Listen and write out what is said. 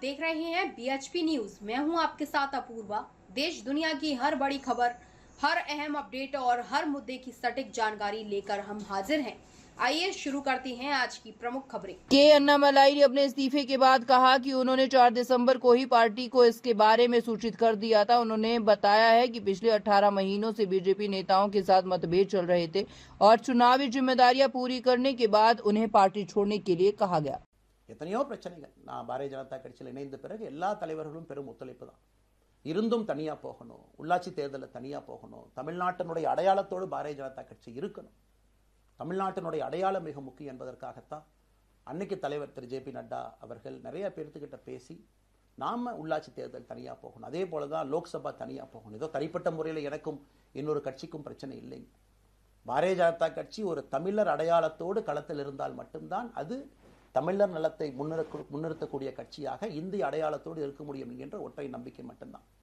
देख रहे हैं BHP न्यूज। मैं हूं आपके साथ अपूर्वा। देश दुनिया की हर बड़ी खबर, हर अहम अपडेट और हर मुद्दे की सटीक जानकारी लेकर हम हाजिर हैं। आइए शुरू करते हैं आज की प्रमुख खबरें। के अन्नामलाई ने अपने इस्तीफे के बाद कहा कि उन्होंने 4 दिसंबर को ही पार्टी को इसके बारे में सूचित कर दिया था। उन्होंने बताया है कि पिछले 18 महीनों से बीजेपी नेताओं के साथ मतभेद चल रहे थे और चुनावी जिम्मेदारियां पूरी करने के बाद उन्हें पार्टी छोड़ने के लिए कहा गया। எத்தனையோ பிரச்சனைகள் நான் பாரதிய ஜனதா கட்சியில் இணைந்த பிறகு எல்லா தலைவர்களும் பெரும் ஒத்துழைப்பு தான் இருந்தும் தனியா போகணும், உள்ளாட்சி தேர்தலில் தனியா போகணும், தமிழ்நாட்டினுடைய அடையாளத்தோடு பாரதிய ஜனதா கட்சி இருக்கணும், தமிழ்நாட்டினுடைய அடையாளம் மிக முக்கியம் என்பதற்காகத்தான் அன்னைக்கு தலைவர் திரு ஜே பி நட்டா அவர்கள் நிறைய பேர்த்துக்கிட்ட பேசி நாம உள்ளாட்சி தேர்தல் தனியா போகணும், அதே போலதான் லோக்சபா தனியா போகணும். ஏதோ தனிப்பட்ட முறையில் எனக்கும் இன்னொரு கட்சிக்கும் பிரச்சனை இல்லைங்க. பாரதிய ஜனதா கட்சி ஒரு தமிழர் அடையாளத்தோடு களத்தில் இருந்தால் மட்டும்தான் அது தமிழர் நலத்தை முன்னிறுத்தக்கூடிய கட்சியாக இந்திய அடையாளத்தோடு இருக்க முடியும் என்கின்ற ஒற்றை நம்பிக்கை மட்டும்தான்.